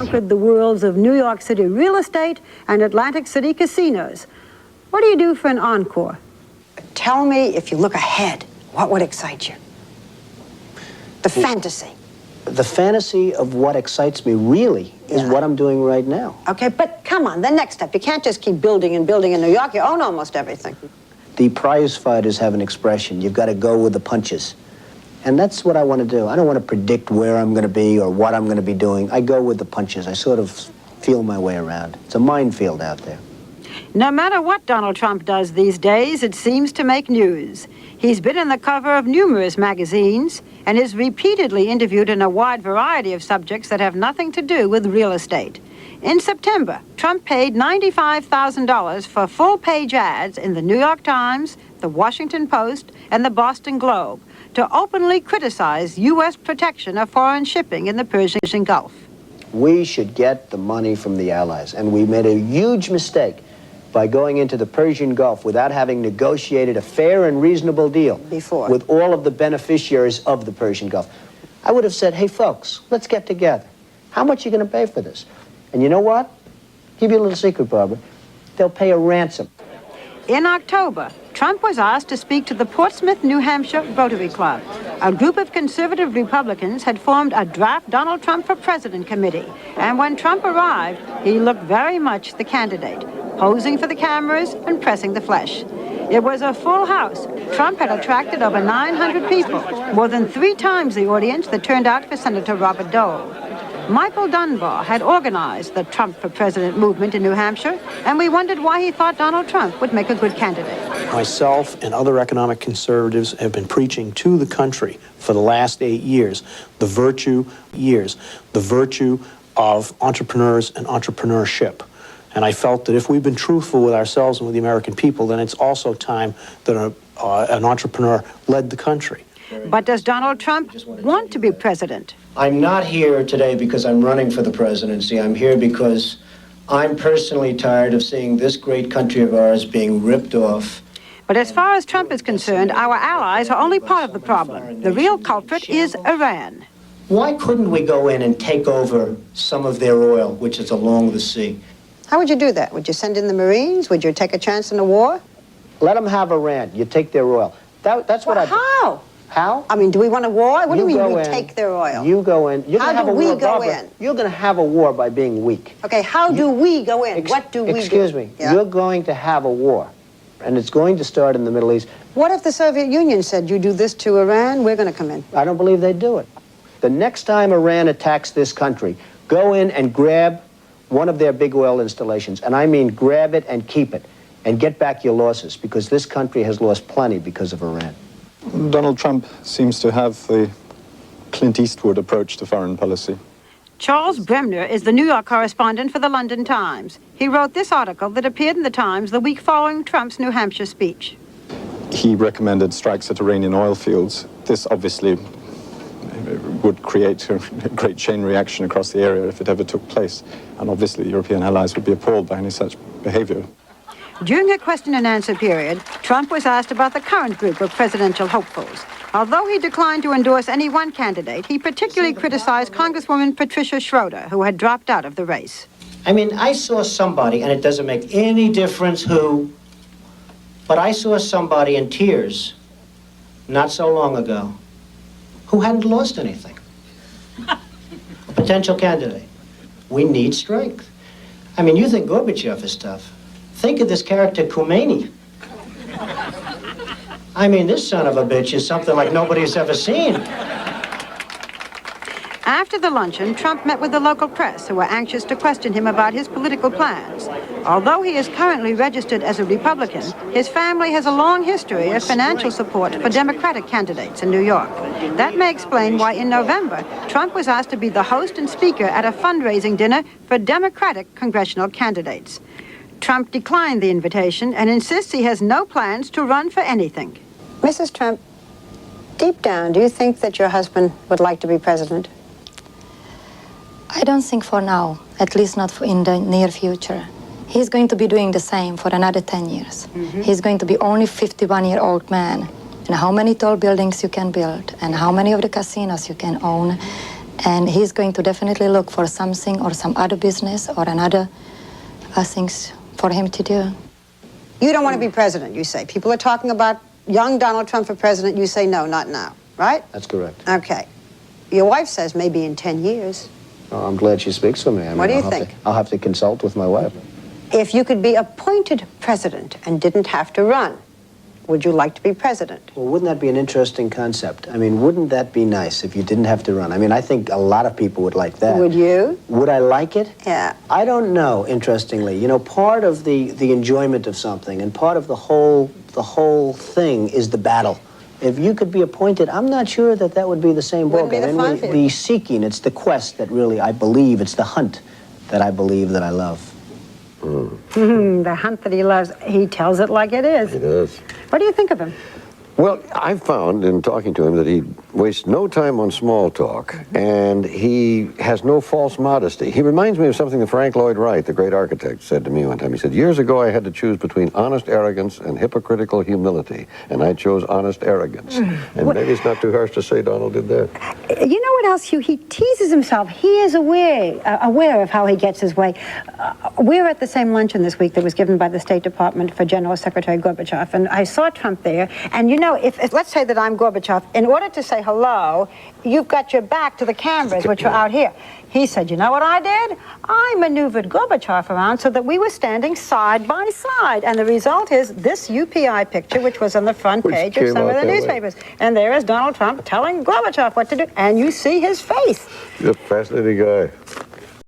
conquered the worlds of New York City real estate and Atlantic City casinos. What do you do for an encore? Tell me, if you look ahead, what would excite you? The fantasy. The fantasy of what excites me really is what I'm doing right now. Okay, but come on, the next step. You can't just keep building and building in New York. You own almost everything. The prize fighters have an expression. You've got to go with the punches. And that's what I want to do. I don't want to predict where I'm going to be or what I'm going to be doing. I go with the punches. I sort of feel my way around. It's a minefield out there. No matter what Donald Trump does these days, it seems to make news. He's been on the cover of numerous magazines and is repeatedly interviewed in a wide variety of subjects that have nothing to do with real estate. In September, Trump paid $95,000 for full-page ads in the New York Times, the Washington Post, and the Boston Globe to openly criticize U.S. protection of foreign shipping in the Persian Gulf. We should get the money from the Allies, and we made a huge mistake by going into the Persian Gulf without having negotiated a fair and reasonable deal with all of the beneficiaries of the Persian Gulf. I would have said, hey, folks, let's get together. How much are you going to pay for this? And you know what? Give you a little secret, Barbara. They'll pay a ransom. In October, Trump was asked to speak to the Portsmouth, New Hampshire Rotary Club. A group of conservative Republicans had formed a draft Donald Trump for President committee. And when Trump arrived, he looked very much the candidate, posing for the cameras and pressing the flesh. It was a full house. Trump had attracted over 900 people, more than 3 times the audience that turned out for Senator Robert Dole. Michael Dunbar had organized the Trump for President movement in New Hampshire, and we wondered why he thought Donald Trump would make a good candidate. Myself and other economic conservatives have been preaching to the country for the last 8 years the virtue of entrepreneurs and entrepreneurship. And I felt that if we've been truthful with ourselves and with the American people, then it's also time that an entrepreneur led the country. But does Donald Trump want to be president? I'm not here today because I'm running for the presidency. I'm here because I'm personally tired of seeing this great country of ours being ripped off. But as far as Trump is concerned, our allies are only part of the problem. The real culprit is Iran. Why couldn't we go in and take over some of their oil, which is along the sea? How would you do that? Would you send in the Marines? Would you take a chance in a war? Let them have Iran. You take their oil. That's what I do. How? How? I mean, do we want a war? What do you mean we take their oil? You go in. You're How do we go in? You're going to have a war by being weak. Okay, how do we go in? What do we do? Excuse me. Yeah. You're going to have a war, and it's going to start in the Middle East. What if the Soviet Union said, you do this to Iran, we're going to come in? I don't believe they'd do it. The next time Iran attacks this country, go in and grab one of their big oil installations, and I mean grab it and keep it, and get back your losses, because this country has lost plenty because of Iran. Donald Trump seems to have the Clint Eastwood approach to foreign policy. Charles Bremner is the New York correspondent for the London Times. He wrote this article that appeared in the Times the week following Trump's New Hampshire speech. He recommended strikes at Iranian oil fields. This obviously would create a great chain reaction across the area if it ever took place. And obviously European allies would be appalled by any such behavior. During a question and answer period, Trump was asked about the current group of presidential hopefuls. Although he declined to endorse any one candidate, he particularly criticized Congresswoman Patricia Schroeder, who had dropped out of the race. I mean, I saw somebody, and it doesn't make any difference who, but I saw somebody in tears not so long ago who hadn't lost anything. A potential candidate. We need strength. I mean, you think Gorbachev is tough. Think of this character, Khomeini. I mean, this son of a bitch is something like nobody's ever seen. After the luncheon, Trump met with the local press, who were anxious to question him about his political plans. Although he is currently registered as a Republican, his family has a long history of financial support for Democratic candidates in New York. That may explain why in November, Trump was asked to be the host and speaker at a fundraising dinner for Democratic congressional candidates. Trump declined the invitation and insists he has no plans to run for anything. Mrs. Trump, deep down, do you think that your husband would like to be president? I don't think for now, at least not in the near future. He's going to be doing the same for another 10 years. He's going to be only 51-year-old man. And how many tall buildings you can build, and how many of the casinos you can own, And he's going to definitely look for something or some other business or another things for him to do. You don't want to be president, you say. People are talking about young Donald Trump for president. You say no, not now, right? That's correct. Okay. Your wife says maybe in 10 years. Oh, I'm glad she speaks for me. I mean, What do you think? I'll have to consult with my wife. If you could be appointed president and didn't have to run, would you like to be president? Well, wouldn't that be an interesting concept? I mean, wouldn't that be nice if you didn't have to run? I mean, I think a lot of people would like that. Would you? Would I like it? Yeah. I don't know, interestingly. You know, part of the enjoyment of something and part of the whole thing is the battle. If you could be appointed, I'm not sure that would be the same Wouldn't ballgame. be the fun for you. The seeking, it's the quest that really, I believe, it's the hunt that I believe that I love. The hunt that he loves, he tells it like it is. He does. What do you think of him? Well, I've found in talking to him that he wastes no time on small talk, and he has no false modesty. He reminds me of something that Frank Lloyd Wright, the great architect, said to me one time. He said, years ago I had to choose between honest arrogance and hypocritical humility, and I chose honest arrogance. And maybe it's not too harsh to say Donald did that. You know what else, Hugh? He teases himself. He is aware of how he gets his way. We were at the same luncheon this week that was given by the State Department for General Secretary Gorbachev, and I saw Trump there, and you know, if let's say that I'm Gorbachev, in order to say hello, you've got your back to the cameras, which are out here. He said, you know what I did? I maneuvered Gorbachev around so that we were standing side by side. And the result is this UPI picture, which was on the front page of some of the newspapers. And there is Donald Trump telling Gorbachev what to do. And you see his face. He's a fascinating guy.